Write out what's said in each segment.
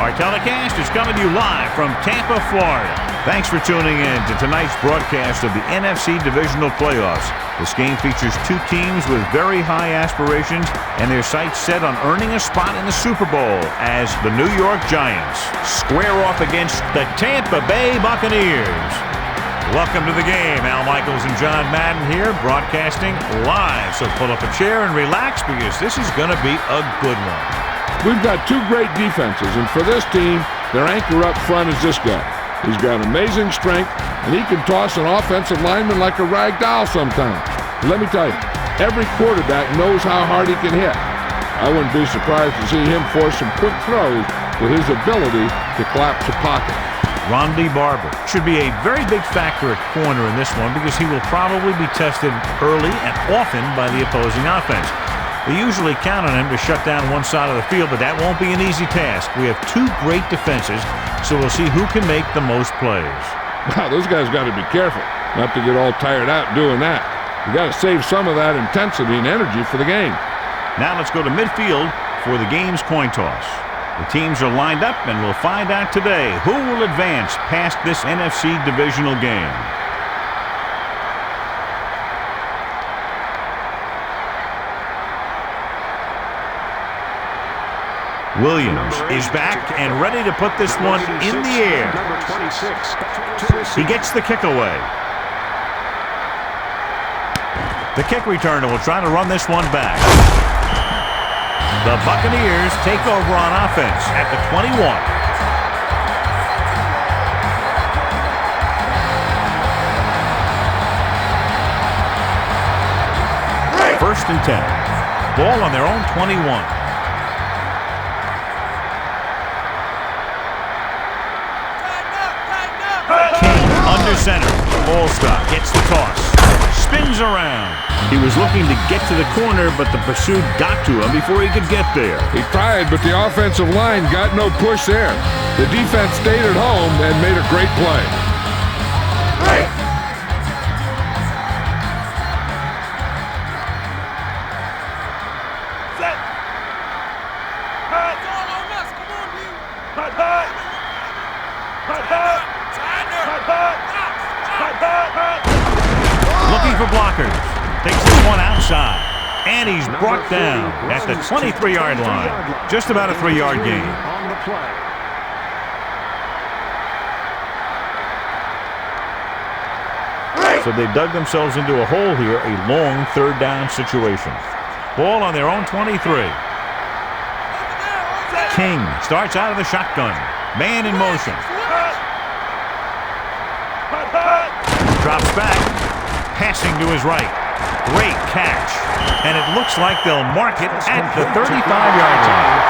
Our telecast is coming to you live from Tampa, Florida. Thanks for tuning in to tonight's broadcast of the NFC Divisional Playoffs. This game features two teams with very high aspirations and their sights set on earning a spot in the Super Bowl as the New York Giants square off against the Tampa Bay Buccaneers. Welcome to the game. Al Michaels and John Madden here, broadcasting live. So pull up a chair and relax because this is going to be a good one. We've got two great defenses, and for this team, their anchor up front is this guy. He's got amazing strength, and he can toss an offensive lineman like a rag doll sometimes. Let me tell you, every quarterback knows how hard he can hit. I wouldn't be surprised to see him force some quick throws with his ability to collapse a pocket. Ronde Barber should be a very big factor at corner in this one because he will probably be tested early and often by the opposing offense. They usually count on him to shut down one side of the field, but that won't be an easy task. We have two great defenses, so we'll see who can make the most plays. Wow, those guys got to be careful not to get all tired out doing that. You got to save some of that intensity and energy for the game. Now let's go to midfield for the game's coin toss. The teams are lined up, and we'll find out today who will advance past this NFC divisional game. Williams is back and ready to put this one in the air. He gets the kick away. The kick returner will try to run this one back. The Buccaneers take over on offense at the 21. First and 10. Ball on their own 21. Under center. Ball stop. Gets the toss. Spins around. He was looking to get to the corner, but the pursuit got to him before he could get there. He tried, but the offensive line got no push there. The defense stayed at home and made a great play. Looking for blockers. Takes this one outside. And he's brought down at the 23-yard line. Just about a 3-yard gain. So they dug themselves into a hole here, a long third down situation. Ball on their own 23. King starts out of the shotgun. Man in motion. Drops back. Passing to his right. Great catch. And it looks like they'll mark it at the 35-yard line.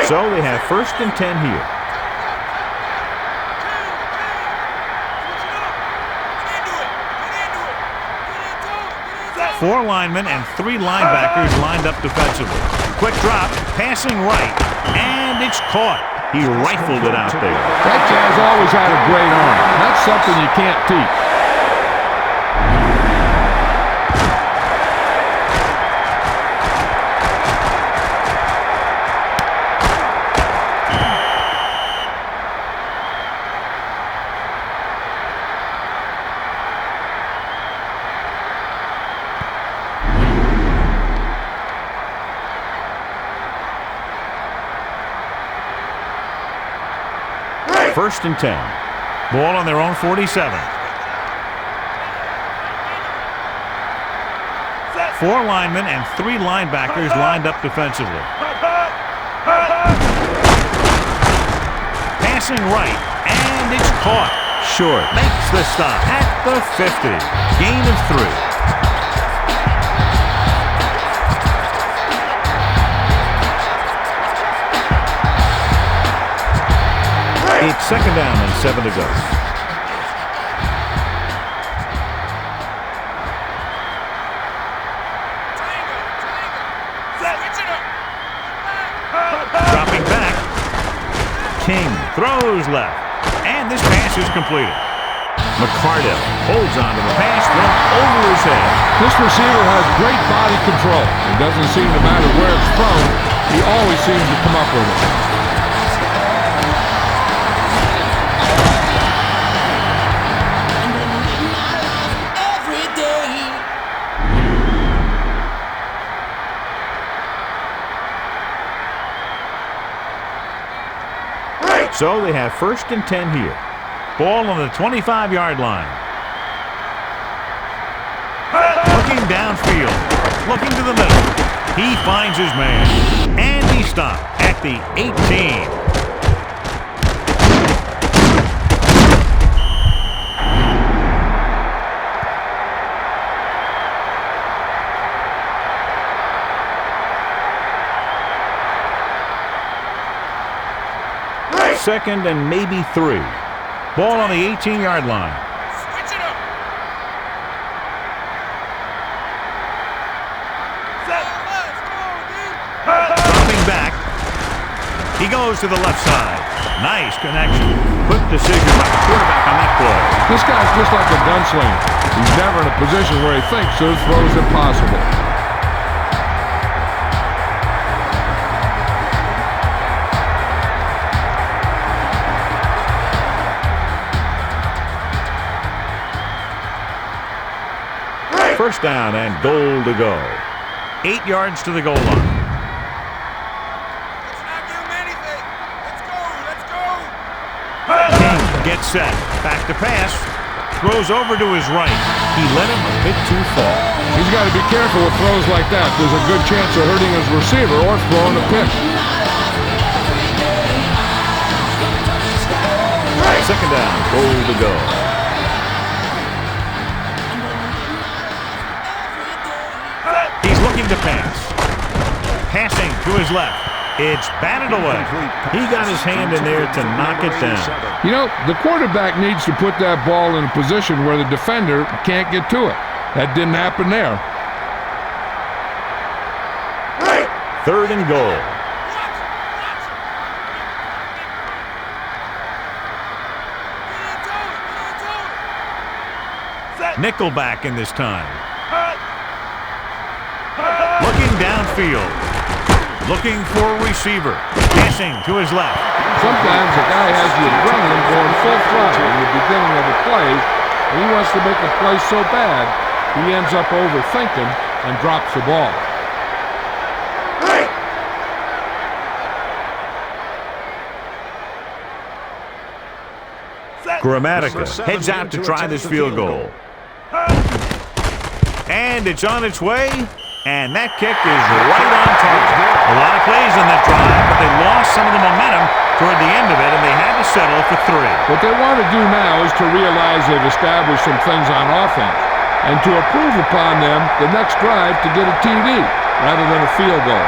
So they have first and 10 here. Four linemen and three linebackers lined up defensively. Quick drop, passing right, and it's caught. He rifled it out there. That guy's always had a great arm. That's something you can't teach. First and 10. Ball on their own 47. Four linemen and three linebackers lined up defensively. Passing right, and it's caught. Short makes the stop at the 50. Gain of 3. It's second down and 7 to go. Dropping back. King throws left. And this pass is completed. McCardell holds on to the pass thrown over his head. This receiver has great body control. It doesn't seem to matter where it's thrown. He always seems to come up with it. So they have 1st and 10 here. Ball on the 25-yard line. Looking downfield. Looking to the middle. He finds his man. And he stopped at the 18. Second and maybe 3. Ball on the 18-yard line. Switch it up. Dropping back. He goes to the left side. Nice connection. Quick decision by the quarterback on that play. This guy's just like a gunslinger. He's never in a position where he thinks his throw is impossible. First down and goal to go. 8 yards to the goal line. Let's not give him anything. Let's go. Let's go. King gets set. Back to pass. Throws over to his right. He led him a bit too far. He's got to be careful with throws like that. There's a good chance of hurting his receiver or throwing a pick. Second down, goal to go. He's looking to pass. Passing to his left. It's batted away. He got his hand in there to knock it down. You know, the quarterback needs to put that ball in a position where the defender can't get to it. That didn't happen there. Third and goal. Nickelback in this time. Looking downfield. Looking for a receiver. Passing to his left. Sometimes a guy has the adrenaline going full throttle in the beginning of a play, and he wants to make a play so bad, he ends up overthinking and drops the ball. Grammatica heads out to try this field goal. And it's on its way, and that kick is right on target. A lot of plays in that drive, but they lost some of the momentum toward the end of it, and they had to settle for 3. What they want to do now is to realize they've established some things on offense and to improve upon them the next drive to get a TD rather than a field goal.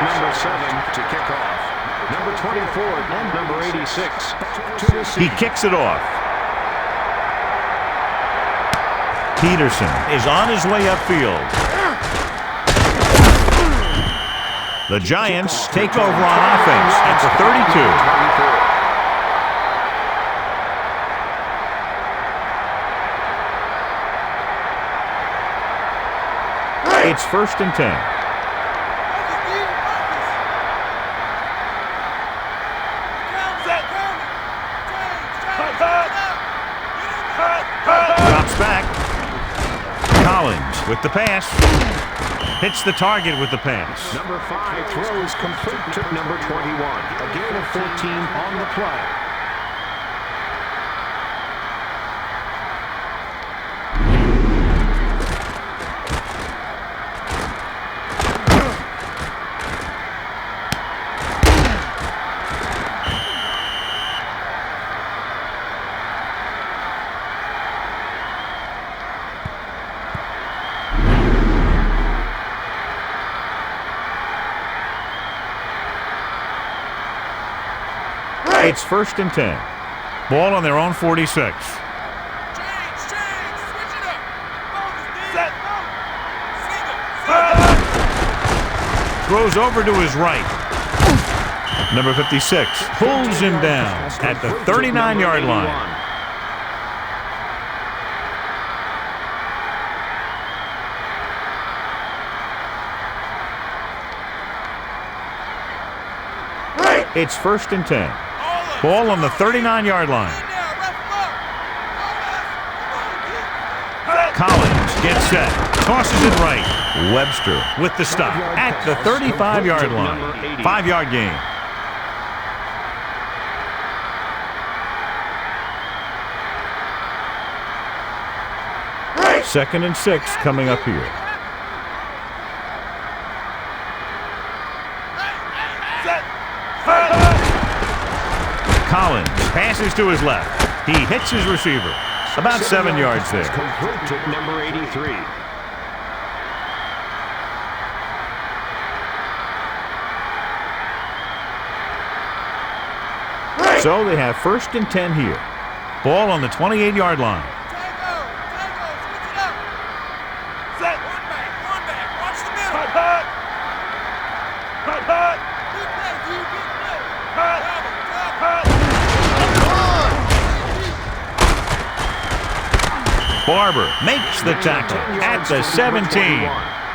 Number 7 to kick off. Number 24 and number 86. He kicks it off. Peterson is on his way upfield. The Giants take over on offense at the 32. It's 1st and 10. Drops back. Collins with the pass. Hits the target with the pass. Number 5 throws complete to number 21. A gain of 14 on the play. It's 1st and 10. Ball on their own 46. Change, switch it up. Set. Throws over to his right. Number 56 pulls him down at the 39-yard line. It's 1st and 10. Ball on the 39-yard line. Collins gets set. Tosses it right. Webster with the stop at the 35-yard line. 5-yard gain. Second and 6 coming up here. Collins passes to his left. He hits his receiver. About 7 yards there. Complete to number 83. So they have 1st and 10 here. Ball on the 28-yard line. Barber makes the tackle at the 17.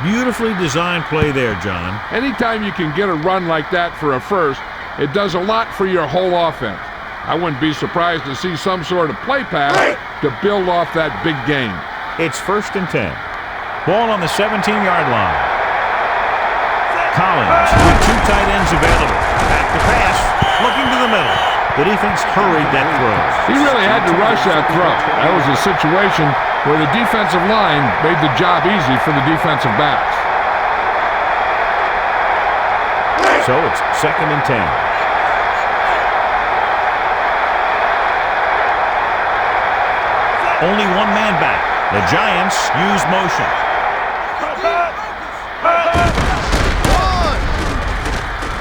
Beautifully designed play there, John. Anytime you can get a run like that for a first, it does a lot for your whole offense. I wouldn't be surprised to see some sort of play pass to build off that big gain. It's 1st and 10. Ball on the 17-yard line. Collins with 2 tight ends available. Back to pass, looking to the middle. The defense hurried that throw. He really had to rush that throw. That was a situation where the defensive line made the job easy for the defensive backs. So it's 2nd and 10. Only one man back. The Giants use motion.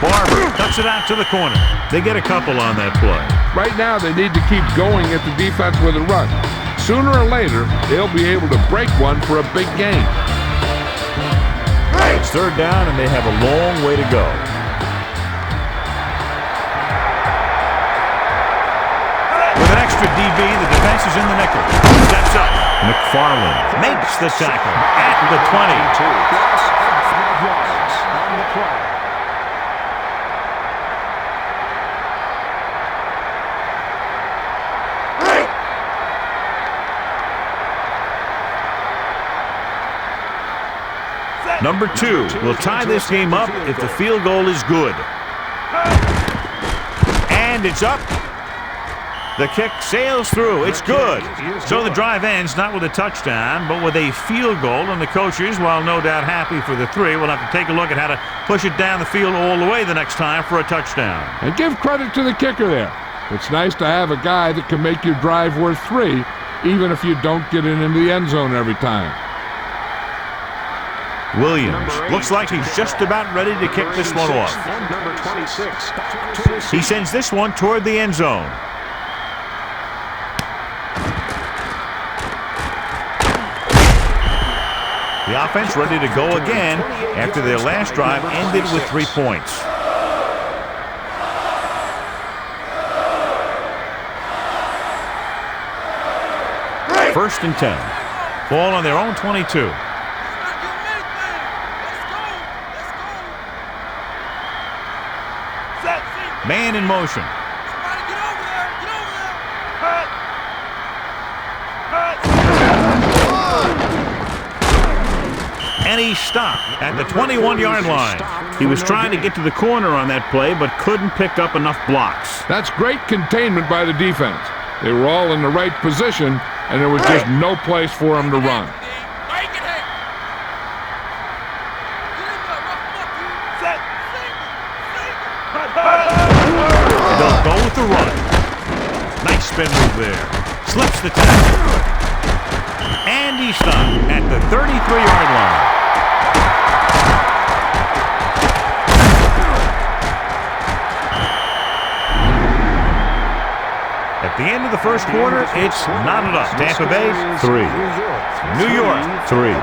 Barber cuts it out to the corner. They get a couple on that play. Right now, they need to keep going at the defense with a run. Sooner or later, they'll be able to break one for a big gain. It's 3rd down, and they have a long way to go. With an extra DB, the defense is in the nickel. Steps up. McFarland makes the tackle at the 20. Loss of 5 yards on the play. Number 2 will tie this game up if the field goal is good. And it's up. The kick sails through. It's good. So the drive ends not with a touchdown, but with a field goal. And the coaches, while no doubt happy for the 3, will have to take a look at how to push it down the field all the way the next time for a touchdown. And give credit to the kicker there. It's nice to have a guy that can make your drive worth 3, even if you don't get it into the end zone every time. Williams looks like he's just about ready to kick this one off. Number 26. He sends this one toward the end zone. The offense ready to go again after their last drive ended with 3 points. First and 10. Ball on their own 22. Man in motion. And he stopped at the 21-yard line. He was trying to get to the corner on that play, but couldn't pick up enough blocks. That's great containment by the defense. They were all in the right position, and there was just no place for him to run. They'll go with the run. Nice spin move there. Slips the tackle. And he stopped at the 33-yard line. At the end of the first quarter, it's knotted up. Tampa Bay, 3. New York, 3.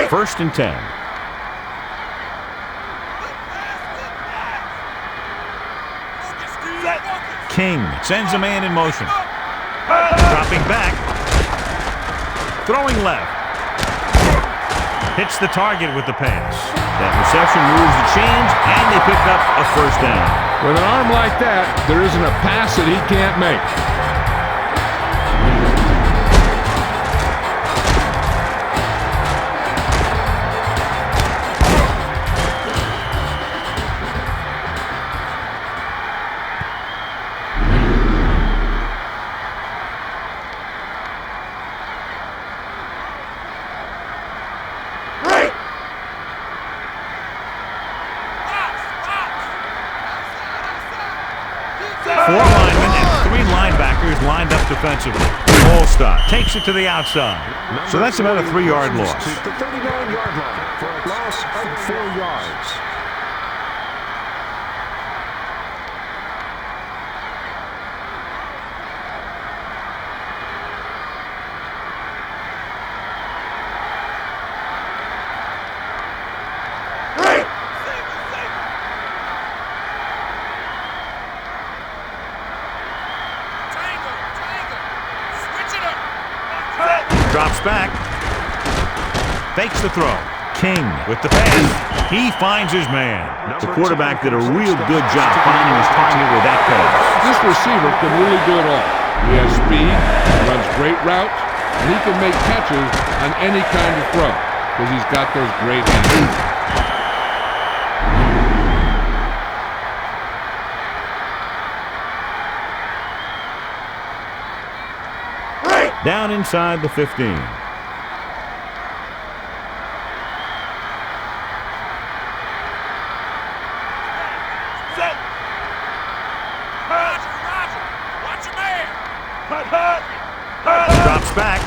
First and 10. King sends a man in motion. Dropping back. Throwing left. Hits the target with the pass. That reception moves the chains, and they pick up a first down. With an arm like that, there isn't a pass that he can't make. Four linemen and three linebackers lined up defensively. All stop. Takes it to the outside. So that's about a 3-yard loss. The 39-yard line for a loss of 4 yards. Drops back. Fakes the throw. King with the pass. He finds his man. The quarterback did a real good job finding his target with that pass. This receiver can really do it all. He has speed, runs great routes, and he can make catches on any kind of throw because he's got those great hands. Down inside the 15. Set. Roger. Watch your man. Drops back.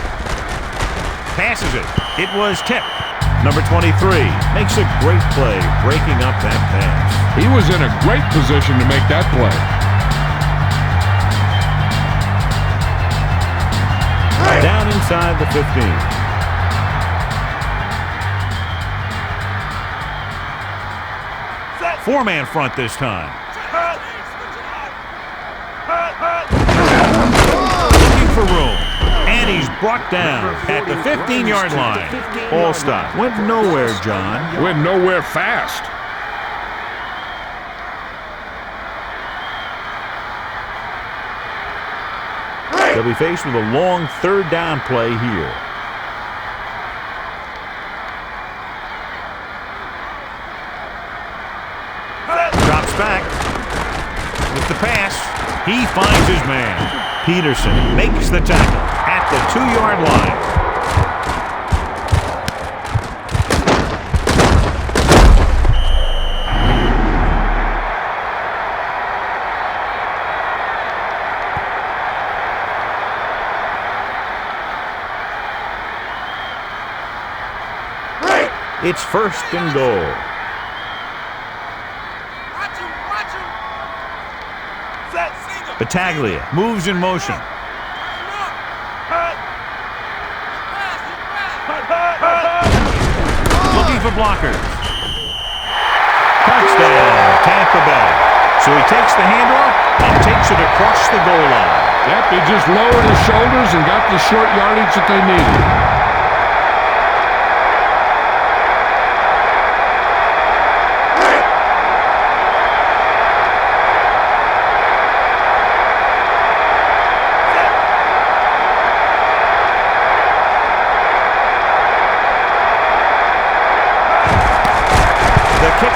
Passes it. It was tipped. Number 23 makes a great play breaking up that pass. He was in a great position to make that play. Down inside the 15. Four-man front this time. Looking for room. And he's brought down at the 15-yard line. All stop. Went nowhere, John. Went nowhere fast. They'll be faced with a long third down play here. Drops back with the pass. He finds his man. Peterson makes the tackle at the 2-yard line. It's first and goal. Battaglia moves in motion. Looking for blockers. Touchdown, Tampa Bay. So he takes the handoff and takes it across the goal line. Yep, he just lowered his shoulders and got the short yardage that they needed.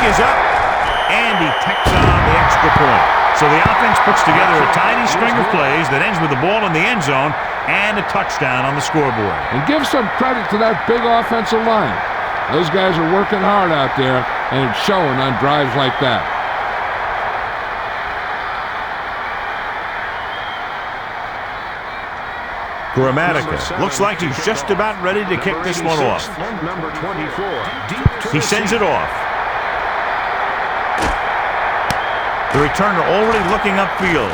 Is up, and he tacks on the extra point. So the offense puts together a tiny string of plays that ends with the ball in the end zone and a touchdown on the scoreboard. And give some credit to that big offensive line. Those guys are working hard out there, and it's showing on drives like that. Grammatica looks like he's just about ready to kick this one off. Number 24. He sends it off. The returner already looking upfield.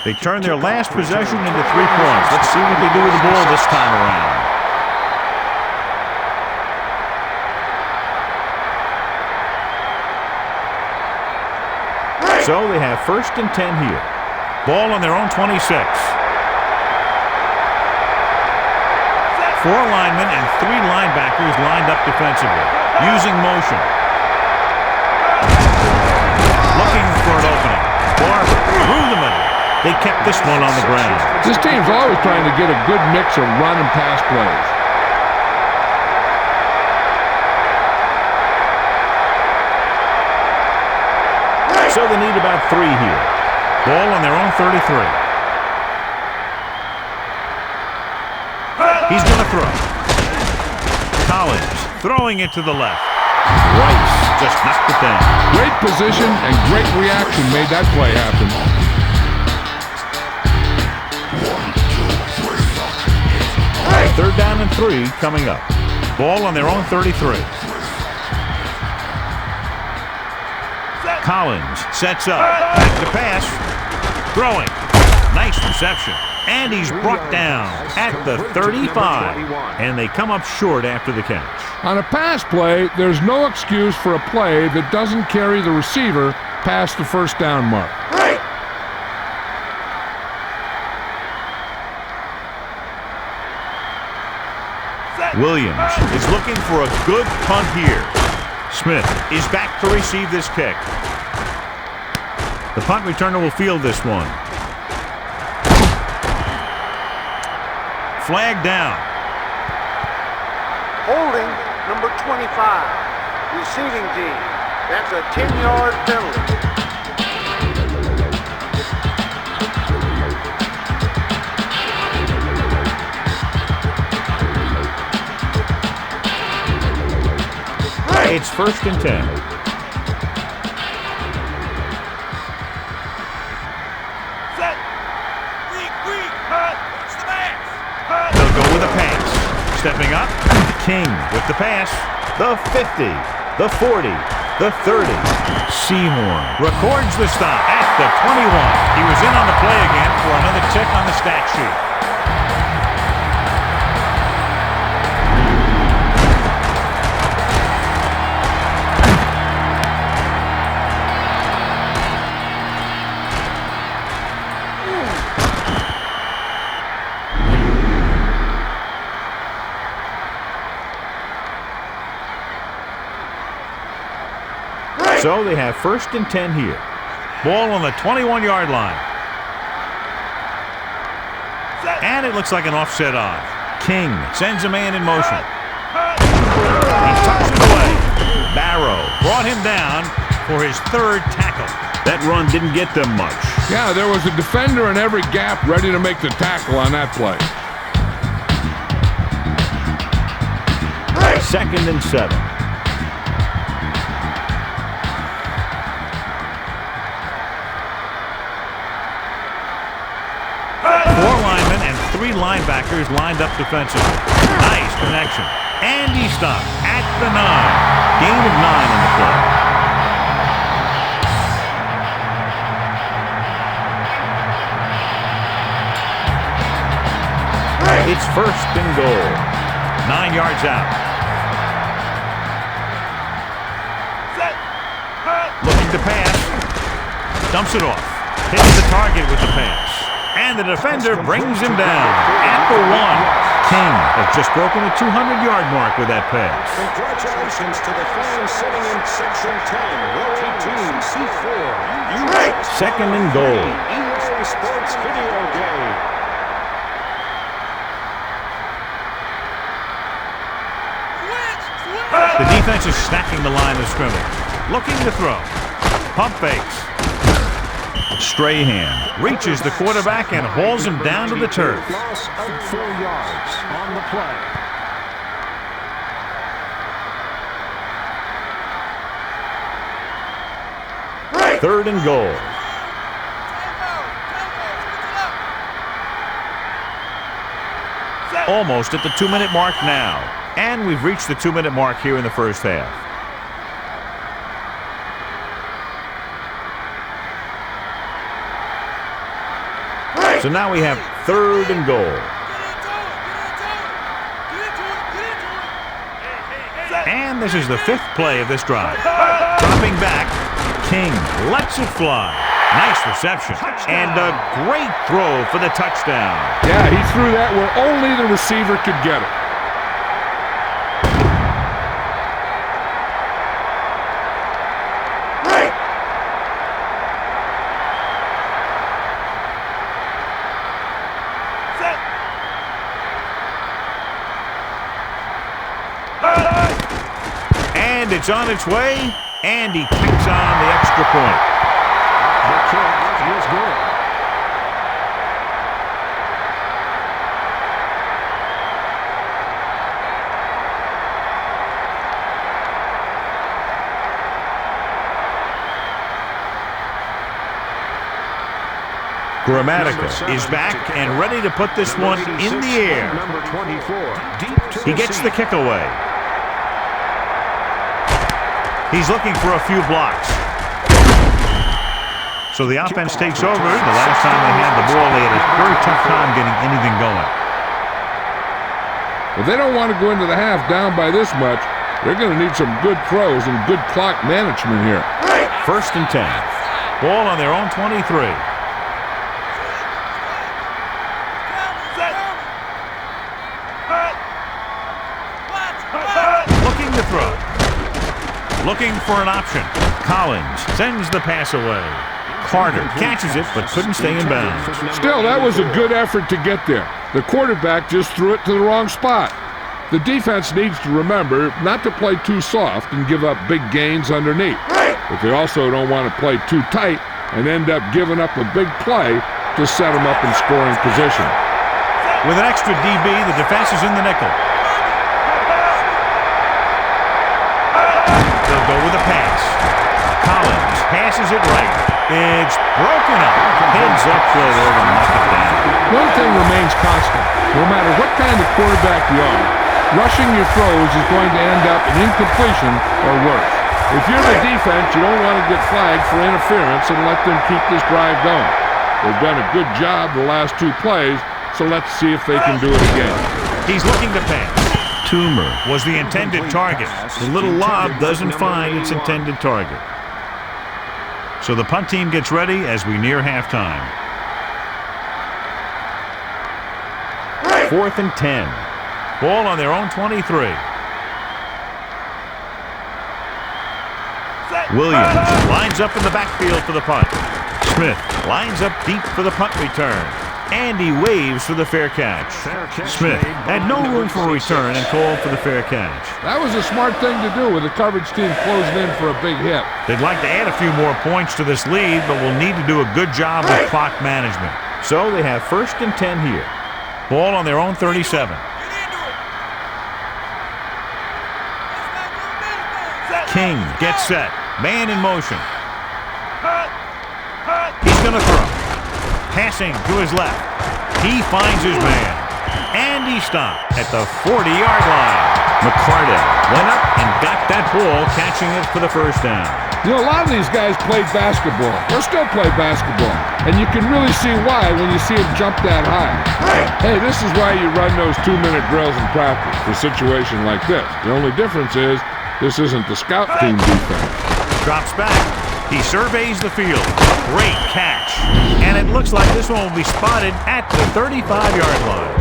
They turn their last possession into 3 points. Let's see what they do with the ball this time around. So they have 1st and 10 here. Ball on their own 26. 4 linemen and 3 linebackers lined up defensively, using motion. Looking for an opening. Barber through the middle. They kept this one on the ground. This team's always trying to get a good mix of run and pass plays. So they need about 3 here. Ball on their own 33. He's going to throw. Collins throwing it to the left. Rice just knocked it down. Great position and great reaction made that play happen. Third down and 3 coming up. Ball on their own 33. Collins sets up. Back to pass. Throwing. Nice reception. And he's brought down at the 35. And they come up short after the catch. On a pass play, there's no excuse for a play that doesn't carry the receiver past the 1st down mark. Williams is looking for a good punt here. Smith is back to receive this kick. The punt returner will field this one. Flag down. Holding number 25. Receiving team. That's a 10-yard penalty. It's 1st and 10. Set. Weak. Watch the backs. They'll go with a pass. Stepping up. King with the pass. The 50. The 40. The 30. Seymour records the stop at the 21. He was in on the play again for another tick on the stat sheet. So they have 1st and 10 here. Ball on the 21-yard line. And it looks like an offset on. King sends a man in motion. He tucks it away. Barrow brought him down for his 3rd tackle. That run didn't get them much. Yeah, there was a defender in every gap ready to make the tackle on that play. 2nd and 7. 4 linemen and 3 linebackers lined up defensively. Nice connection. And he stopped at the 9. Gain of 9 on the play. It's 1st and goal. 9 yards out. Looking to pass. Dumps it off. Hits the target with the pass. And the defender brings him down at the 1. King has just broken the 200-yard mark with that pass. Congratulations to the fans sitting in section 10, row 18, C4. 2nd and goal. EA Sports Video Game. The defense is stacking the line of scrimmage. Looking to throw. Pump fakes. Strahan reaches the quarterback and hauls him down to the turf. Loss of 4 yards on the play. Third and goal. Almost at the 2-minute mark now. And we've reached the 2-minute mark here in the first half. So now we have 3rd and goal. And this is the 5th play of this drive. Dropping back, King lets it fly. Nice reception. And a great throw for the touchdown. Yeah, he threw that where only the receiver could get it. And it's on its way, and he picks on the extra point. The kick is good. Grammatica is back and ready to put this one in the air. Number 24, deep to He gets the kick away. He's looking for a few blocks. So the offense takes over. The last time they had the ball, they had a very tough time getting anything going. If they don't want to go into the half down by this much, they're going to need some good throws and good clock management here. 1st and 10. Ball on their own 23. Looking to throw. Looking for an option. Collins sends the pass away. Carter catches it but couldn't stay in bounds. Still, that was a good effort to get there. The quarterback just threw it to the wrong spot. The defense needs to remember not to play too soft and give up big gains underneath. But they also don't want to play too tight and end up giving up a big play to set them up in scoring position. With an extra DB, the defense is in the nickel. They'll go with a pass. Collins passes it right. It's broken up. Heads up, they'll knock it down. One thing remains constant. No matter what kind of quarterback you are, rushing your throws is going to end up in incompletion or worse. If you're the defense, you don't want to get flagged for interference and let them keep this drive going. They've done a good job the last 2 plays, so let's see if they can do it again. He's looking to pass. Toomer was the intended target. The little lob doesn't find its intended target. So the punt team gets ready as we near halftime. 4th and 10. Ball on their own 23. Williams lines up in the backfield for the punt. Smith lines up deep for the punt return. And he waves for the fair catch. Smith had no room for a return and called for the fair catch. That was a smart thing to do with the coverage team closing in for a big hit. They'd like to add a few more points to this lead, but will need to do a good job with clock management. So they have 1st and 10 here. Ball on their own 37. King gets set. Man in motion. He's going to throw. Passing to his left. He finds his man. And he stopped at the 40-yard line. McCardell went up and got that ball, catching it for the first down. You know, a lot of these guys played basketball. They'll still play basketball. And you can really see why when you see them jump that high. Hey, this is why you run those 2-minute drills in practice for a situation like this. The only difference is this isn't the scout team defense. Drops back. He surveys the field. Great catch. And it looks like this one will be spotted at the 35-yard line.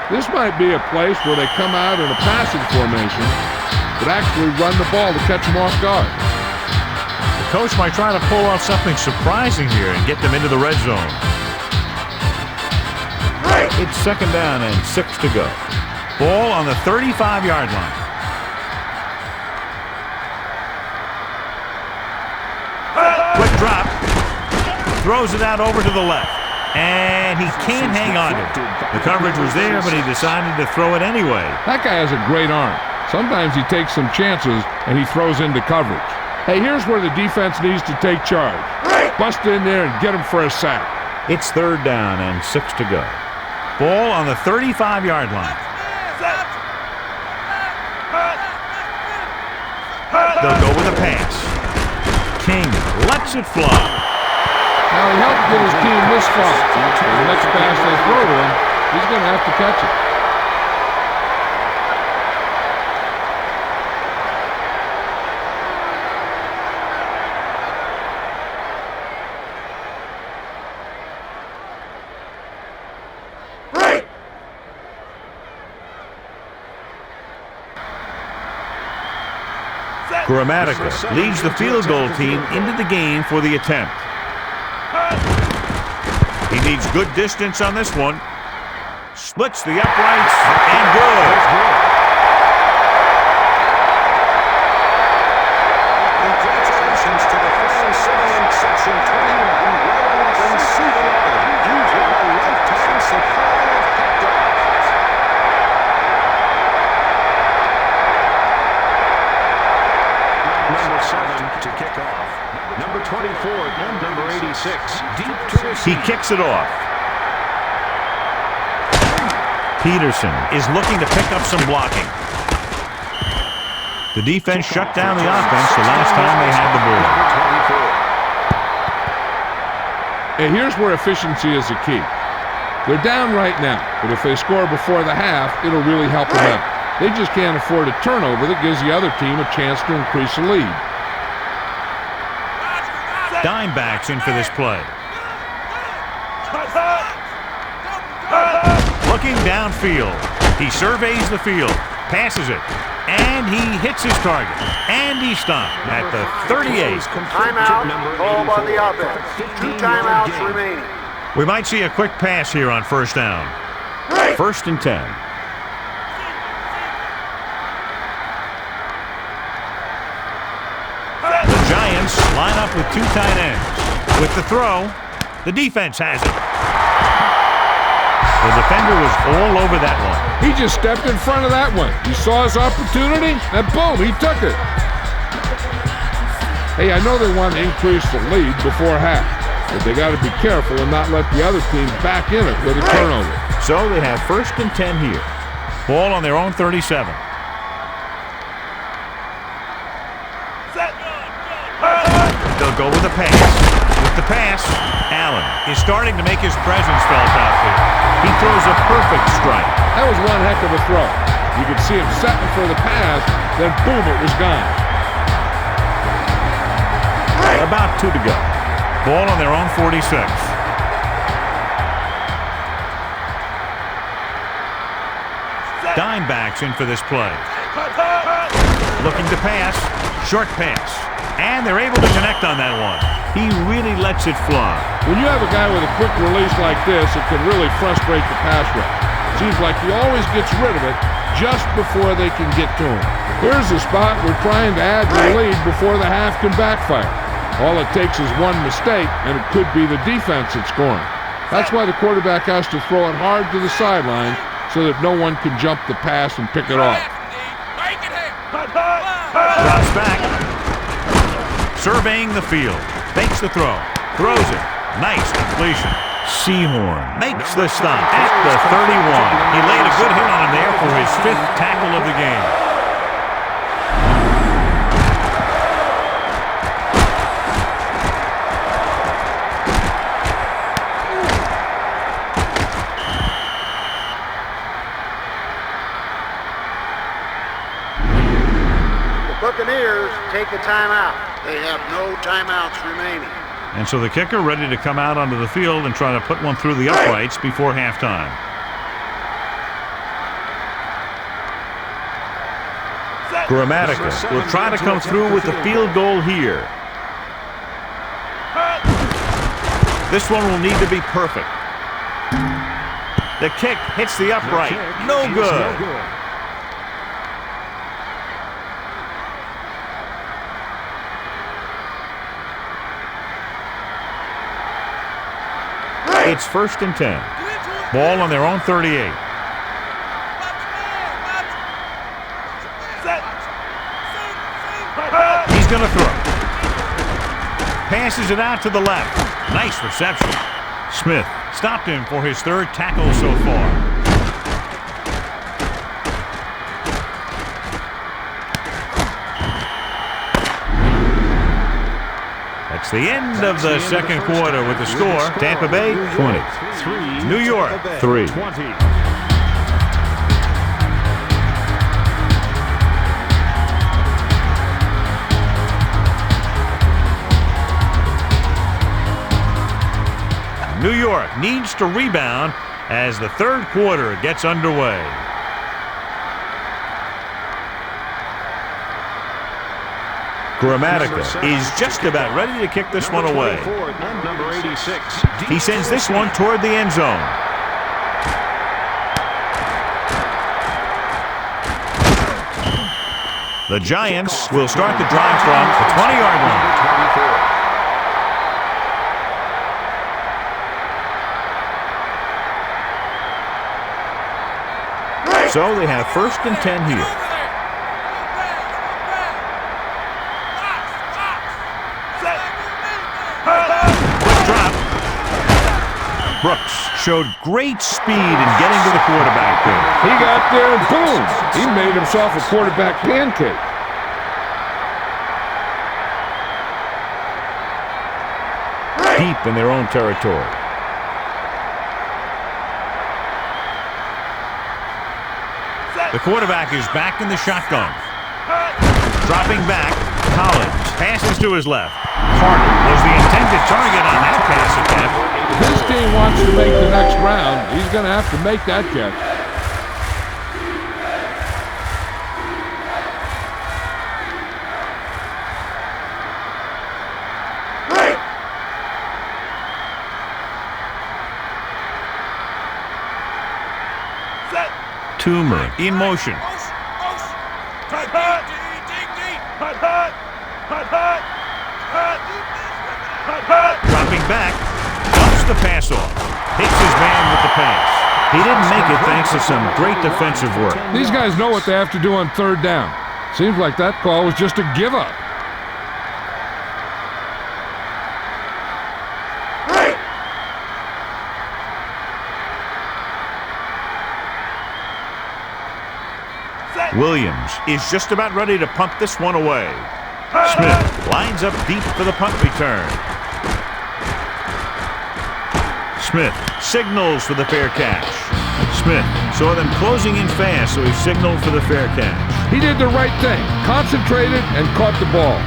This might be a place where they come out in a passing formation, but actually run the ball to catch them off guard. The coach might try to pull off something surprising here and get them into the red zone. It's 2nd down and 6 to go. Ball on the 35-yard line. Quick drop. Throws it out over to the left. And he can't hang on to it. The coverage was there, but he decided to throw it anyway. That guy has a great arm. Sometimes he takes some chances and he throws into coverage. Hey, here's where the defense needs to take charge. Bust in there and get him for a sack. It's 3rd down and 6 to go. Ball on the 35-yard line. They'll go with a pass. King lets it fly. Now he helped get his team this far. The next pass they throw to him He's going to have to catch it. Grammatica leads the field goal team into the game for the attempt. He needs good distance on this one. Splits the uprights and good. Congratulations to the fans sitting in section 21, rows and seat 11. You've won a lifetime supply of hot dogs. Number 7 to kick off. Number 24 and number 86. Deep to receive. He kicks it off. Peterson is looking to pick up some blocking. The defense shut down the offense the last time they had the ball. And here's where efficiency is the key. They're down right now, but if they score before the half, it'll really help them out. They just can't afford a turnover that gives the other team a chance to increase the lead. Dime backs in for this play. Looking downfield. He surveys the field, passes it, and he hits his target. And he stopped at the 38. Timeout, ball by the offense. 2 timeouts remaining. We might see a quick pass here on first down. 1st and 10. The Giants line up with 2 tight ends. With the throw, the defense has it. The defender was all over that one. He just stepped in front of that one. He saw his opportunity, and boom, he took it. Hey, I know they want to increase the lead before half, but they got to be careful and not let the other team back in it with a turnover. So they have 1st and 10 here. Ball on their own 37. They'll go with the pass. With the pass, Allen is starting to make his presence felt out there. He throws a perfect strike. That was one heck of a throw. You could see him setting for the pass, then boom, it was gone. About 2 to go. Ball on their own 46. Dime backs in for this play. Looking to pass. Short pass. And they're able to connect on that one. He really lets it fly. When you have a guy with a quick release like this, it can really frustrate the pass rush. Seems like he always gets rid of it just before they can get to him. Here's the spot we're trying to add to the lead before the half can backfire. All it takes is one mistake, and it could be the defense that's scoring. That's why the quarterback has to throw it hard to the sideline so that no one can jump the pass and pick it off. Drops back. Surveying the field. Fakes the throw. Throws it. Nice completion. Seahorn makes the stop at the 31. He laid a good hit on him there for his 5th tackle of the game. Buccaneers take a timeout. They have no timeouts remaining. And so the kicker ready to come out onto the field and try to put one through the uprights before halftime. Grammatica will try to come through with the field goal here. This one will need to be perfect. The kick hits the upright. No good. It's 1st and 10. Ball on their own 38. He's going to throw. Passes it out to the left. Nice reception. Smith stopped him for his 3rd tackle so far. That's It's the end of the second quarter with the score, Tampa Bay 20, New York 3. New York needs to rebound as the third quarter gets underway. Grammatica is just about ready to kick this one away. He sends this one toward the end zone. The Giants will start the drive from the 20-yard line. So they have 1st and 10 here. Quick drop. Brooks showed great speed in getting to the quarterback there. He got there and boom! He made himself a quarterback pancake. Deep in their own territory. The quarterback is back in the shotgun. Dropping back, Collins passes to his left. Carter was the intended target on that pass attempt. If his team wants to make the next round, he's going to have to make that catch. Toomer in motion. Dropping back, dumps the pass off. Hits his man with the pass. He didn't make it thanks to some great defensive work. These guys know what they have to do on third down. Seems like that call was just a give up. Williams is just about ready to punt this one away. Smith lines up deep for the punt return. Smith signals for the fair catch. Smith saw them closing in fast, so he signaled for the fair catch. He did the right thing, concentrated and caught the ball.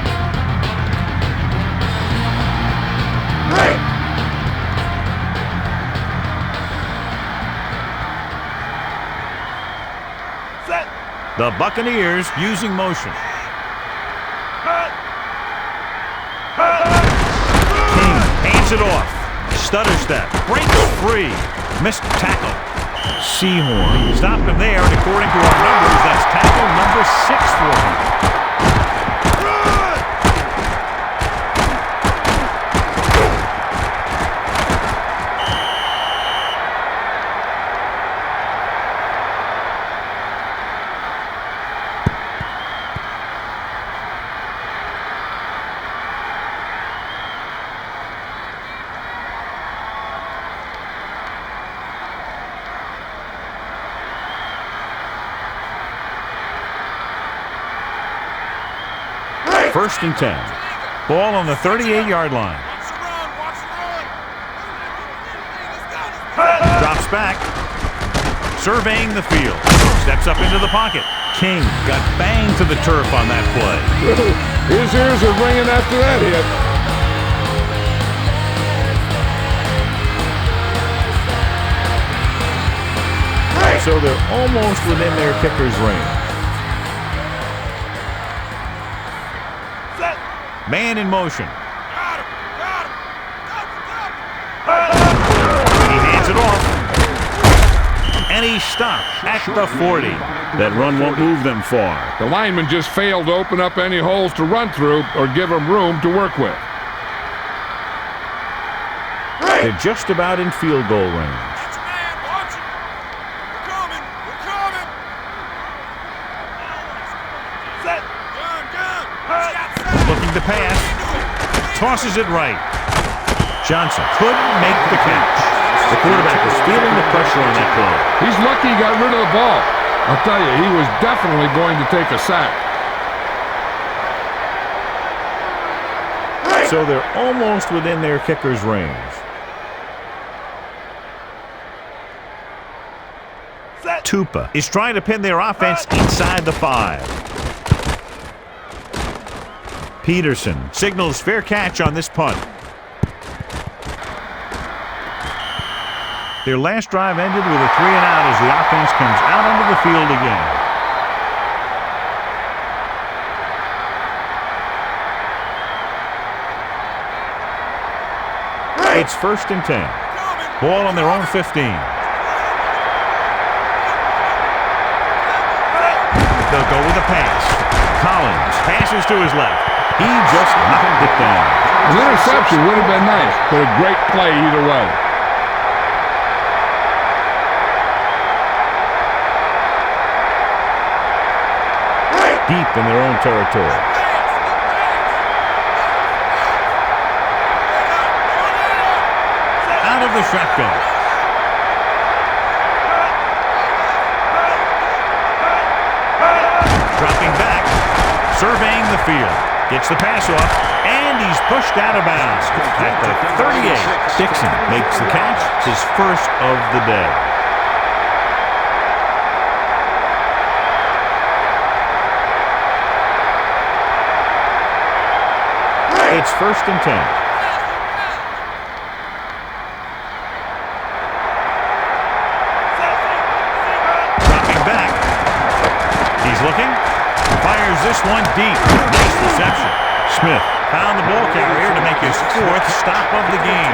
The Buccaneers using motion. King hands it off. Stutter step. Breaks free. Missed tackle. Sehorn stopped him there, and according to our numbers, that's tackle number 6 for him. First and 10. Ball on the 38-yard line. Drops back. Surveying the field. Steps up into the pocket. King got banged to the turf on that play. His ears are ringing after that hit. So they're almost within their kicker's range. Man in motion. He hands it off. And he stopped at the 40. That run won't move them far. The lineman just failed to open up any holes to run through or give him room to work with. They're just about in field goal range. Looking to pass. Tosses it right. Johnson couldn't make the catch. The quarterback was feeling the pressure on that play. He's lucky he got rid of the ball. I'll tell you, he was definitely going to take a sack. So they're almost within their kicker's range. Tampa is trying to pin their offense inside the 5. Peterson signals fair catch on this punt. Their last drive ended with a 3-and-out as the offense comes out onto the field again. It's 1st and 10. Ball on their own 15. They'll go with a pass. Collins passes to his left. He just knocked it down. An interception would have been nice, but a great play either way. Deep in their own territory. Out of the shotgun. Dropping back, surveying the field. Gets the pass off, and he's pushed out of bounds. At the 38, Dixon makes the catch, his first of the day. It's 1st and 10. Dropping back. He's looking. Fires this one deep. Nice reception. Smith found the ball carrier to make his 4th stop of the game.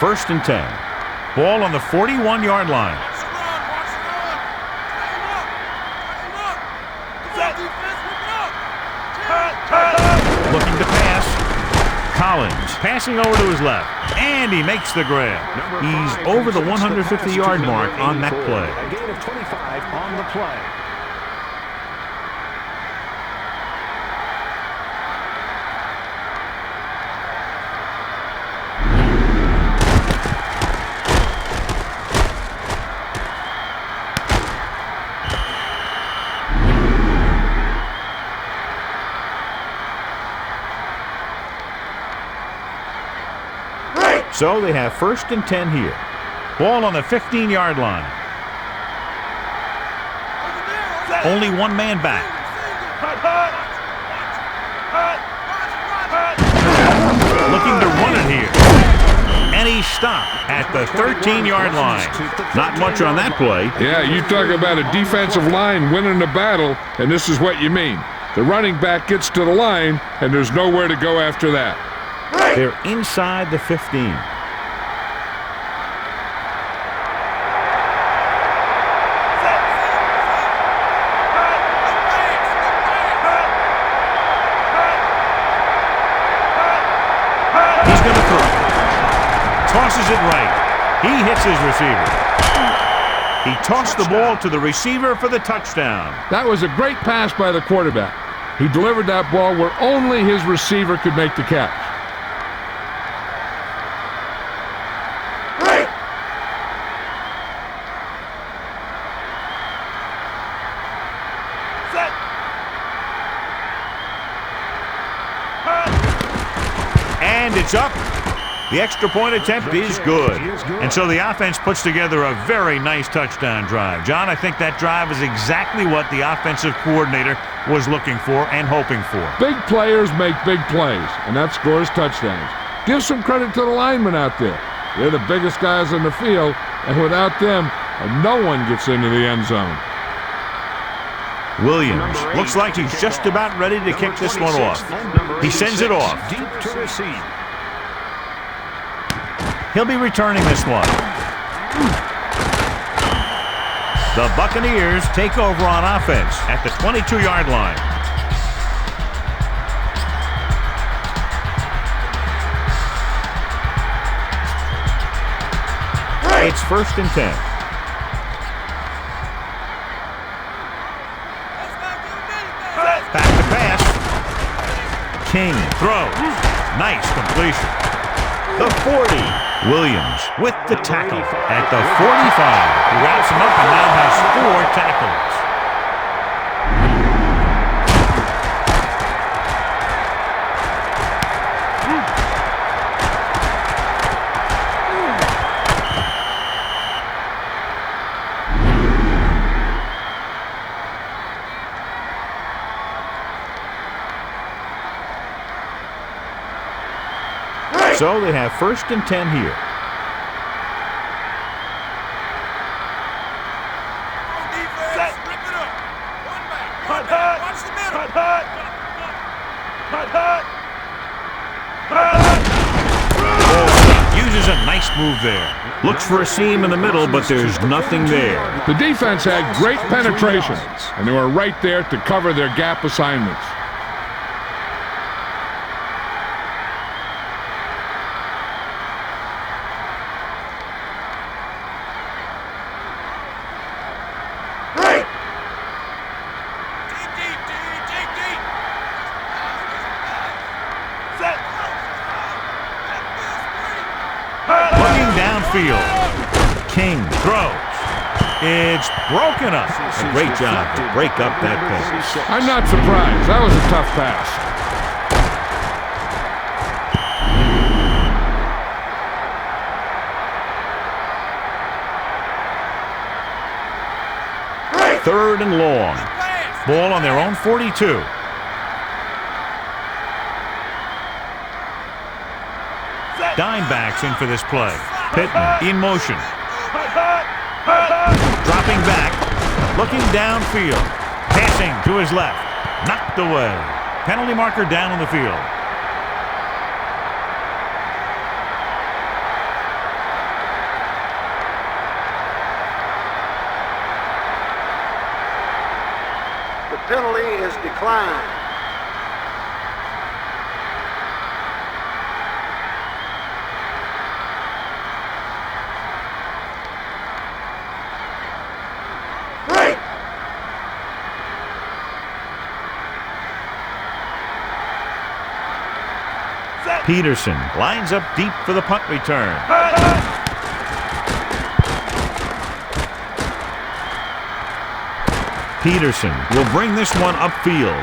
First and 10. Ball on the 41-yard line. Looking to pass. Collins passing over to his left. And he makes the grab. He's over the 150-yard mark on that play. A gain of 25 on the play. So they have 1st and 10 here. Ball on the 15-yard line. Only one man back. Looking to run it here. And he's stopped at the 13-yard line. Not much on that play. Yeah, you talk about a defensive line winning the battle, and this is what you mean. The running back gets to the line, and there's nowhere to go after that. They're inside the 15. He's going to throw. Tosses it right. He hits his receiver. He tossed the ball to the receiver for the touchdown. That was a great pass by the quarterback. He delivered that ball where only his receiver could make the catch. And it's up. The extra point attempt is good. And so the offense puts together a very nice touchdown drive. John, I think that drive is exactly what the offensive coordinator was looking for and hoping for. Big players make big plays, and that scores touchdowns. Give some credit to the linemen out there. They're the biggest guys on the field, and without them, no one gets into the end zone. Williams looks like he's just about ready to kick this one off. He sends it off. Deep to receive. He'll be returning this one. The Buccaneers take over on offense at the 22-yard line. It's 1st and 10. Back King throws. Nice completion. The 40. Williams with the tackle at the 45. He wraps him up and now has 4 tackles. So they have 1st and 10 here. Defense, rip it up. One back. Watch the middle. Uses a nice move there. Looks for a seam in the middle, but there's nothing there. The defense had great penetration, and they were right there to cover their gap assignments. Field. King throws. It's broken up. A great job to break up that pass. I'm not surprised. That was a tough pass. Third and long. Ball on their own 42. Dimebacks in for this play. Pittman in motion. Dropping back. Looking downfield. Passing to his left. Knocked away. Penalty marker down on the field. The penalty is declined. Peterson lines up deep for the punt return. Peterson will bring this one upfield.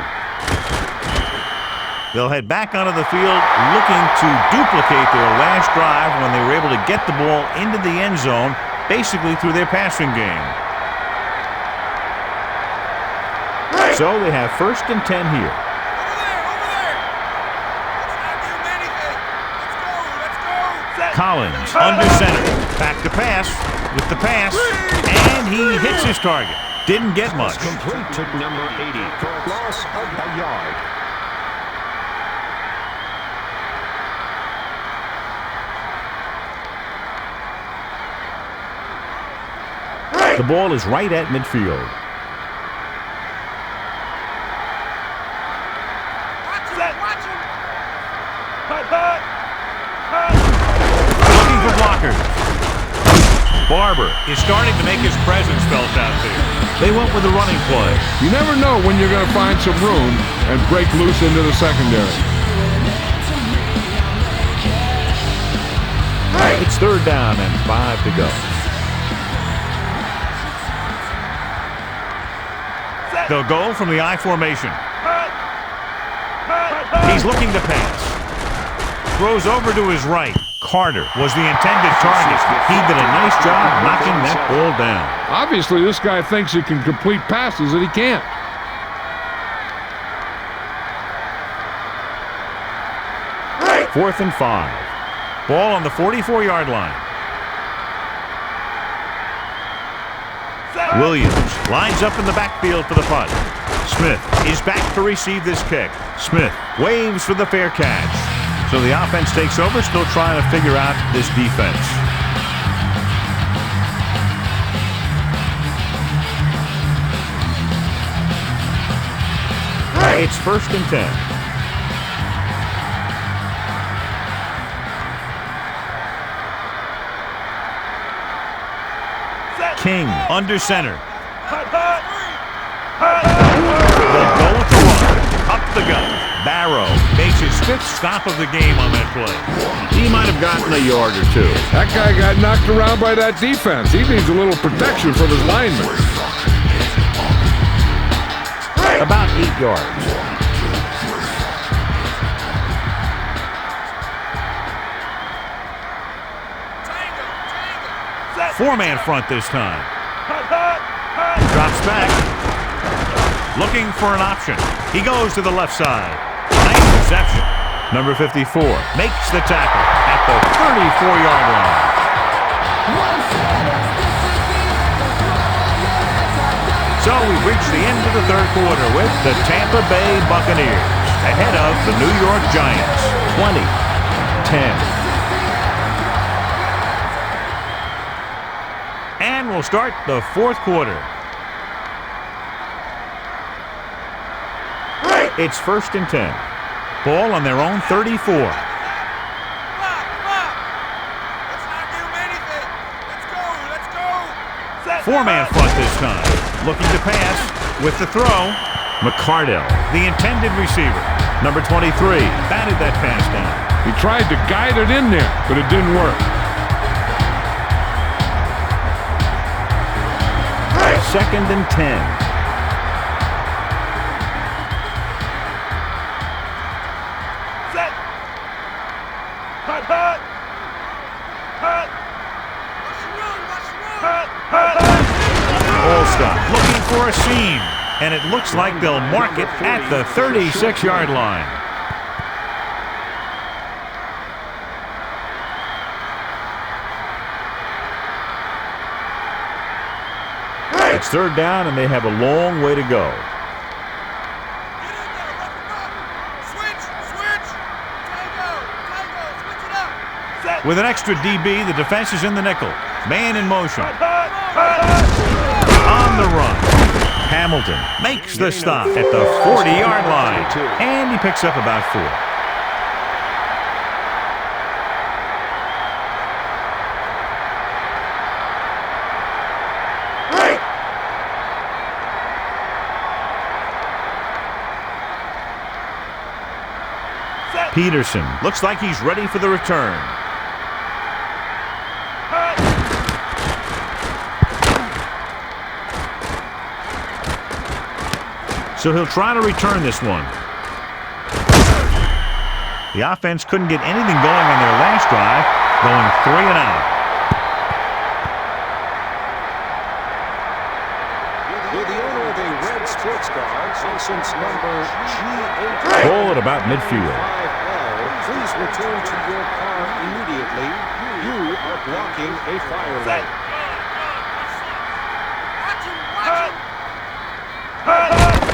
They'll head back onto the field looking to duplicate their last drive when they were able to get the ball into the end zone, basically through their passing game. So they have 1st and 10 here. Collins under center. Back to pass with the pass. And he hits his target. Didn't get much. Complete to number 80 for a loss of a yard. The ball is right at midfield. Barber is starting to make his presence felt out there. They went with the running play. You never know when you're going to find some room and break loose into the secondary. It's 3rd down and 5 to go. They'll go from the I formation. He's looking to pass. Throws over to his right. Carter was the intended target. He did a nice job knocking that ball down. Obviously, this guy thinks he can complete passes that he can't. Fourth and 5. Ball on the 44-yard line. Williams lines up in the backfield for the punt. Smith is back to receive this kick. Smith waves for the fair catch. So the offense takes over, still trying to figure out this defense. It's 1st and 10. King under center. They'll go with the run. Up the gut. Barrow makes That's his 5th stop of the game on that play. He might have gotten a yard or 2. That guy got knocked around by that defense. He needs a little protection from his linemen. About 8 yards. Four-man front this time. Drops back. Looking for an option. He goes to the left side. Nice reception. Number 54 makes the tackle at the 34-yard line. So we've reached the end of the 3rd quarter with the Tampa Bay Buccaneers ahead of the New York Giants, 20-10. And we'll start the 4th quarter. It's 1st and 10. Ball on their own 34. Let's not give him anything. Let's go. Four-man front this time. Looking to pass with the throw. McCardell, the intended receiver. Number 23 batted that pass down. He tried to guide it in there, but it didn't work. 2nd and 10. Looking for a seam, and it looks like they'll mark it at the 36-yard line. It's 3rd down, and they have a long way to go. With an extra DB, the defense is in the nickel. Man in motion. On the run. Hamilton makes the stop at the 40-yard line. And he picks up about 4. Peterson looks like he's ready for the return. So he'll try to return this one. The offense couldn't get anything going on their last drive, going 3 and out. With the owner of the red sports cards, license number G8. Ball at about midfield. Please return to your car immediately. You are blocking a fire lane.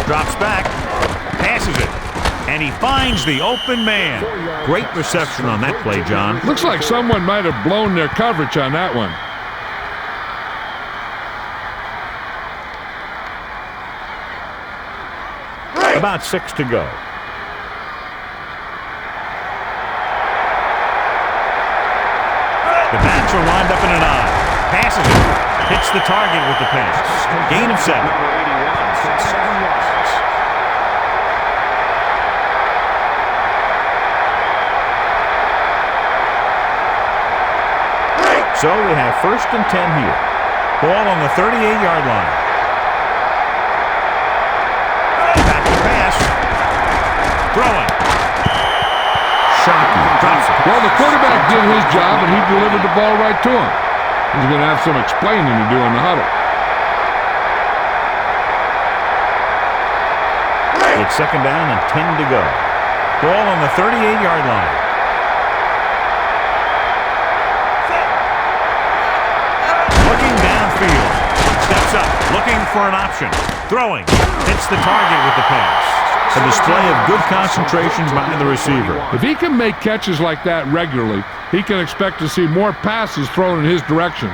Drops back, passes it, and he finds the open man. Great reception on that play, John. Looks like someone might have blown their coverage on that one. About 6 to go. The backs are lined up in an I. Passes it. Hits the target with the pass. Gain of 7. So we have 1st and 10 here. Ball on the 38-yard line. Back to pass. Throwing. Shocking. Drops it. Well, the quarterback did his job, and he delivered the ball right to him. He's going to have some explaining to do in the huddle. It's 2nd down and 10 to go. Ball on the 38-yard line. Looking downfield. Steps up. Looking for an option. Throwing. Hits the target with the pass. A display of good concentration by the receiver. If he can make catches like that regularly, he can expect to see more passes thrown in his direction.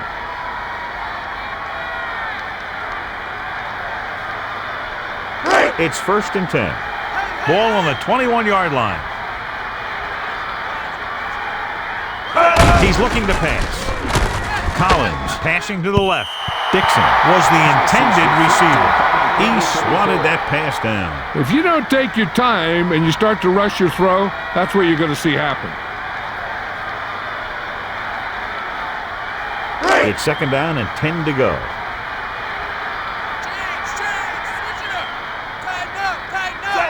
It's 1st and 10. Ball on the 21-yard line. He's looking to pass. Collins passing to the left. Dixon was the intended receiver. He swatted that pass down. If you don't take your time and you start to rush your throw, that's what you're going to see happen. It's second down and 10 to go.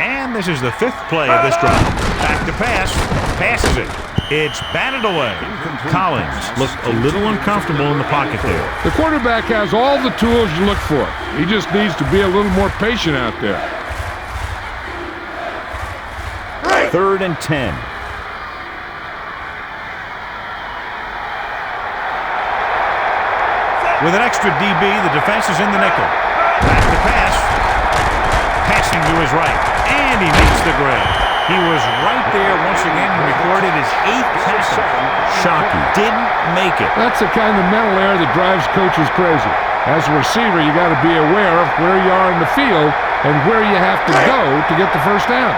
And this is the fifth play of this drive. Back to pass. Passes it. It's batted away. Collins looked a little uncomfortable in the pocket there. The quarterback has all the tools you look for. He just needs to be a little more patient out there. Third and 10. With an extra DB, the defense is in the nickel. Back to pass. Passing to his right. And he makes the grab. He was right there once again. He recorded his 8th tackle. Shockey didn't make it. That's the kind of mental error that drives coaches crazy. As a receiver, you got to be aware of where you are in the field and where you have to go to get the first down.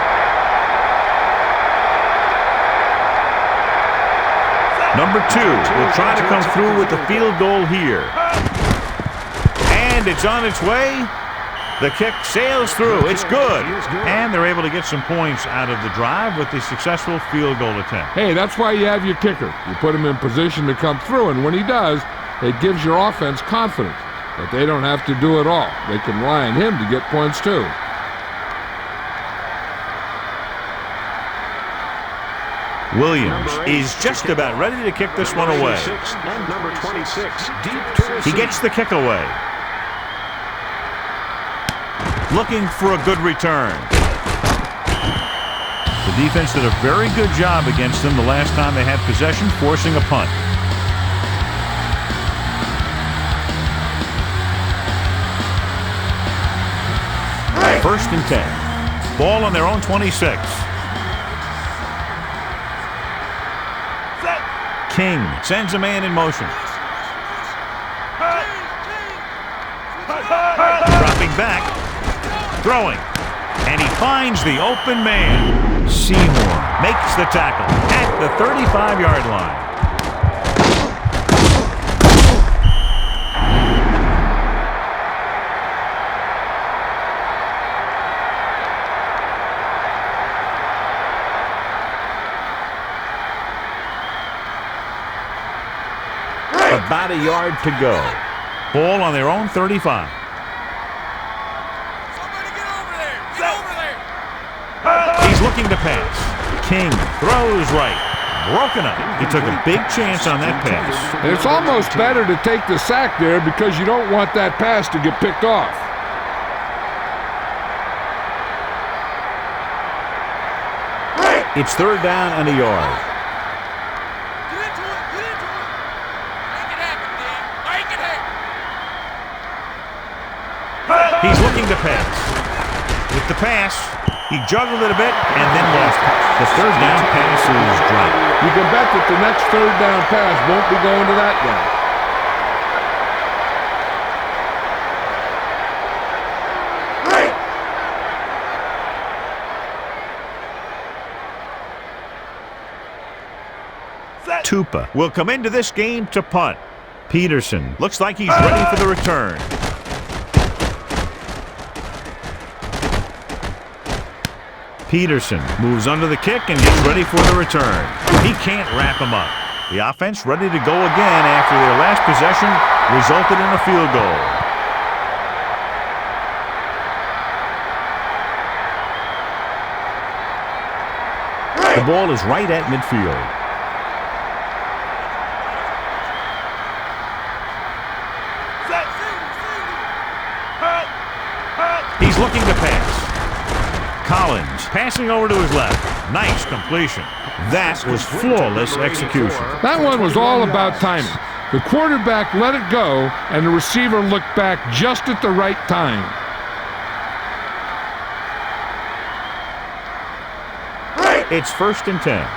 Number 2 will try to come through with the field goal here. And it's on its way. The kick sails through. It's good. And they're able to get some points out of the drive with the successful field goal attempt. Hey, that's why you have your kicker. You put him in position to come through, and when he does, it gives your offense confidence that they don't have to do it all. They can rely on him to get points too. Williams is just about ready to kick this one away. He gets the kick away. Looking for a good return. The defense did a very good job against them the last time they had possession, forcing a punt. First and 10. Ball on their own 26. King sends a man in motion. Dropping back. Throwing. And he finds the open man. Seymour makes the tackle at the 35-yard line. About a yard to go. Ball on their own 35. He's looking to pass. King throws right. Broken up. He took a big chance on that pass. And it's almost better to take the sack there because you don't want that pass to get picked off. It's third down and a yard. He's looking to pass. With the pass, he juggled it a bit and then lost it. The third down pass is dropped. You can bet that the next third down pass won't be going to that guy. Tampa will come into this game to punt. Peterson looks like he's ready for the return. Peterson moves under the kick and gets ready for the return. He can't wrap him up. The offense ready to go again after their last possession resulted in a field goal. The ball is right at midfield. He's looking to pass. Collins passing over to his left. Nice completion. That was flawless execution. That one was all about timing. The quarterback let it go, and the receiver looked back just at the right time. It's first and 10.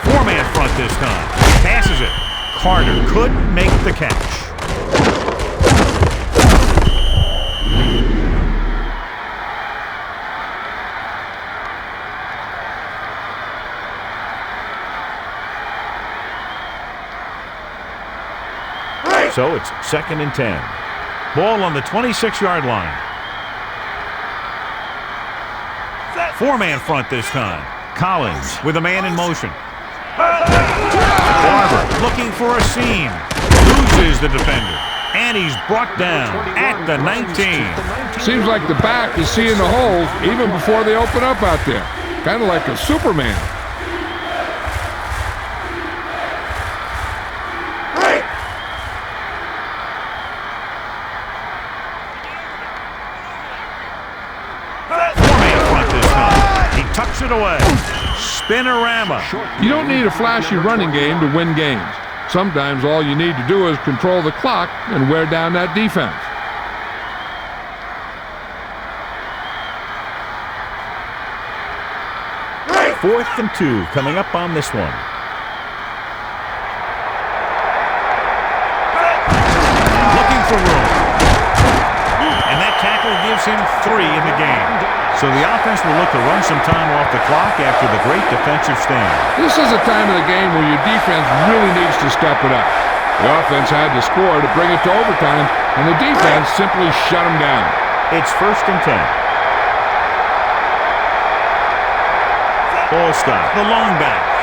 Four-man front this time. Passes it. Carter couldn't make the catch. So it's 2nd and 10. Ball on the 26-yard line. 4-man front this time. Collins with a man in motion. Barber looking for a seam. Loses the defender. And he's brought down at the 19. Seems like the back is seeing the holes even before they open up out there. Kind of like a Superman. Tucks it away. Spinorama. You don't need a flashy running game to win games. Sometimes all you need to do is control the clock and wear down that defense. Fourth and 2 coming up on this one. Looking for room. And that tackle gives him 3 in the game. So the offense will look to run some time off the clock after the great defensive stand. This is a time of the game where your defense really needs to step it up. The offense had to score to bring it to overtime, and the defense simply shut them down. It's 1st and 10. Ball stop. The long back.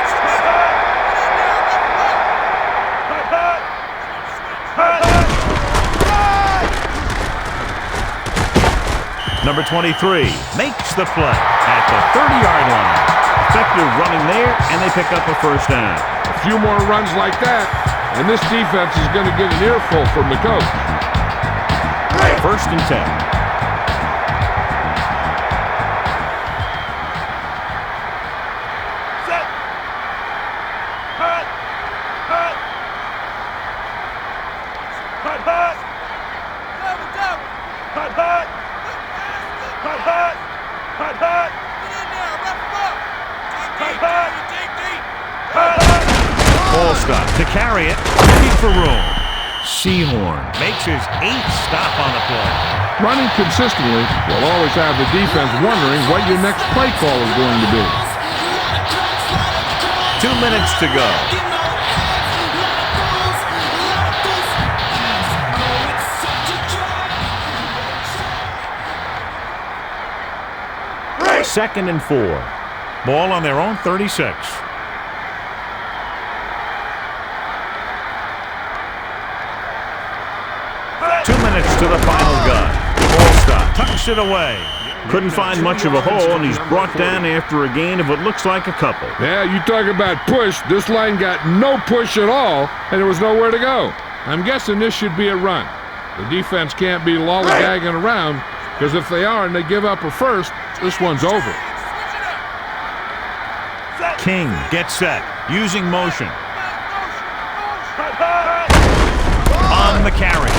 Number 23 makes the play at the 30-yard line. Effective running there, and they pick up a 1st down. A few more runs like that, and this defense is going to get an earful from the coach. 1st and 10. Set. Hut. Hut. Hut. Hut. Double, double. Hut. Hut. Hut. Hut. Hut. Hut. Get in there, rough him up. Dig deep, dig deep. Hut. Hut. Ball stop to carry it, looking for room. Seahorn makes his 8th stop on the play. Running consistently will always have the defense wondering what your next play call is going to be. 2 minutes to go. Second and 4. Ball on their own 36. To the final gun. Ball stop. Tucks it away. Couldn't find much of a hole, and he's brought down after a gain of what looks like a couple. Yeah, you talk about push. This line got no push at all, and there was nowhere to go. I'm guessing this should be a run. The defense can't be lollygagging around, because if they are and they give up a 1st, this one's over. King gets set, using motion. On the carry.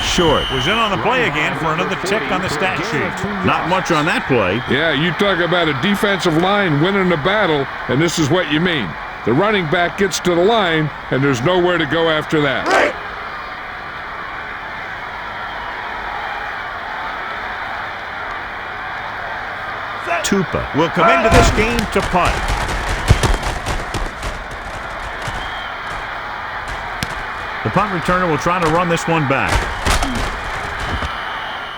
Short. Was in on the play again for another tick on the stat sheet. Not much on that play. Yeah, you talk about a defensive line winning the battle, and this is what you mean. The running back gets to the line, and there's nowhere to go after that. Tampa will come into this game to punt. The punt returner will try to run this one back.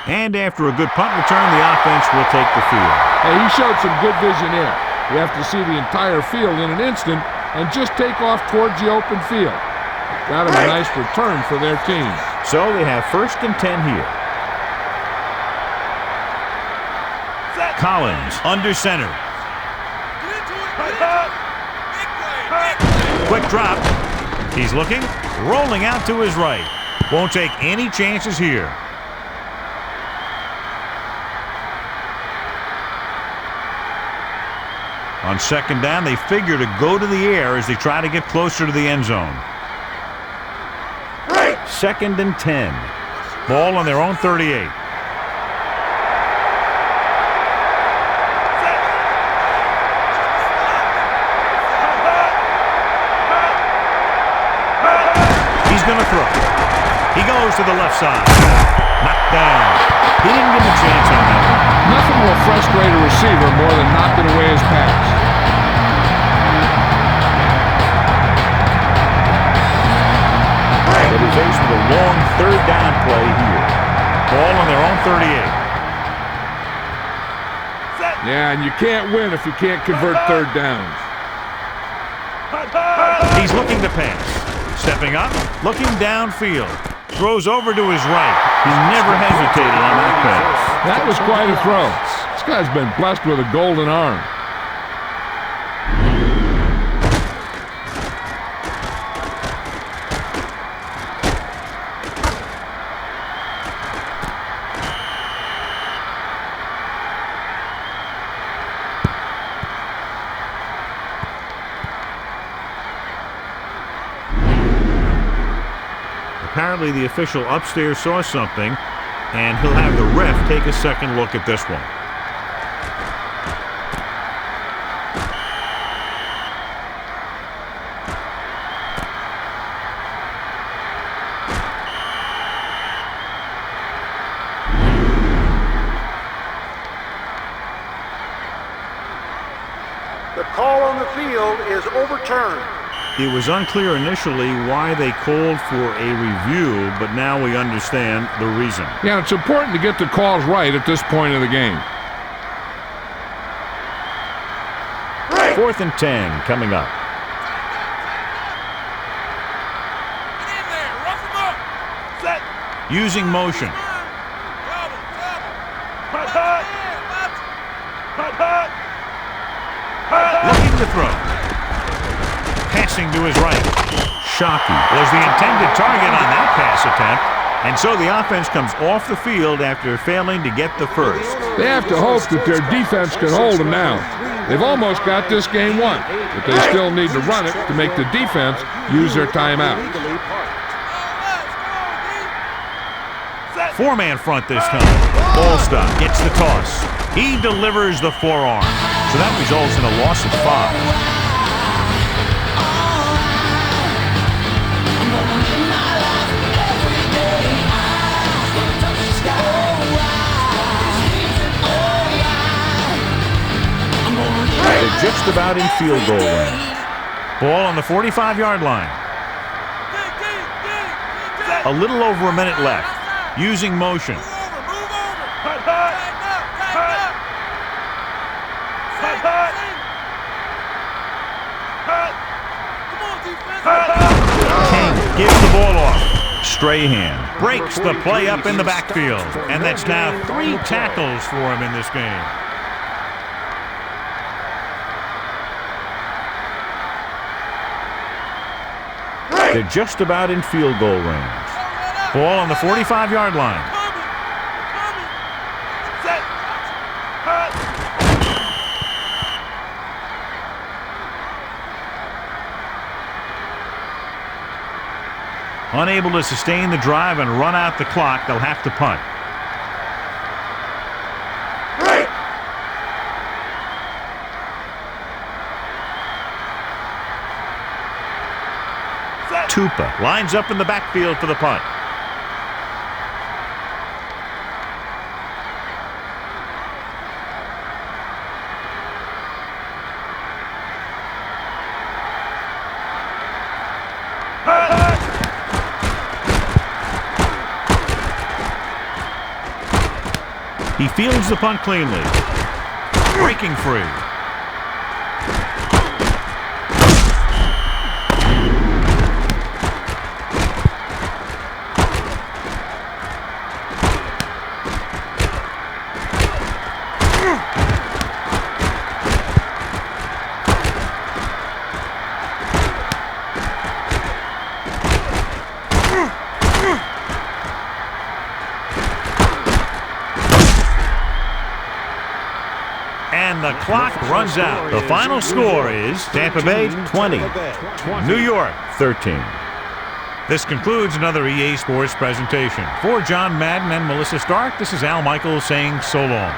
And after a good punt return, the offense will take the field. Hey, he showed some good vision there. You have to see the entire field in an instant and just take off towards the open field. Got him a nice return for their team. So they have 1st and 10 here. Collins under center. Quick drop. He's looking, rolling out to his right. Won't take any chances here. On 2nd down, they figure to go to the air as they try to get closer to the end zone. 2nd and 10. Ball on their own 38. He's going to throw. He goes to the left side. Knocked down. He didn't give him a chance on that one. Nothing will frustrate a receiver more than knocking away his pass. They'll be faced with a ball on their own 38. Yeah, and you can't win if you can't convert third downs. He's looking to pass. Stepping up, looking downfield. Throws over to his right. He never hesitated on that pass. That was quite a throw. This guy's been blessed with a golden arm. Apparently the official upstairs saw something, and he'll have the ref take a second look at this one. The call on the field is overturned. It was unclear initially why they called for a review, but now we understand the reason. Yeah, it's important to get the calls right at this point of the game. 4th and 10 coming up. Get in there, rough him up. Set. Using motion. Double. Hut, hut. Hut, hut. Looking to throw. Passing to his right. Shockey was the intended target on that pass attempt, and so the offense comes off the field after failing to get the first. They have to hope that their defense can hold them now. They've almost got this game won, but they still need to run it to make the defense use their timeouts. Four-man front this time. Ball stop gets the toss. He delivers the forearm. So that results in a loss of 5. They're just about in field goal range. Ball on the 45-yard line. A little over a minute left. Using motion. Move over. Hut, hut. Tighten up. Hut, hut. Hut. Come on, defense. Hut, hut. King gives the ball off. Strahan breaks the play up in the backfield. And that's now 3 tackles for him in this game. They're just about in field goal range. Ball on the 45-yard line. Coming. Set. Hut. Unable to sustain the drive and run out the clock, they'll have to punt. Tupa lines up in the backfield for the punt. He fields the punt cleanly. Breaking free. And the clock runs out. The final score is Tampa Bay 20, New York 13. This concludes another EA Sports presentation. For John Madden and Melissa Stark, this is Al Michaels saying so long.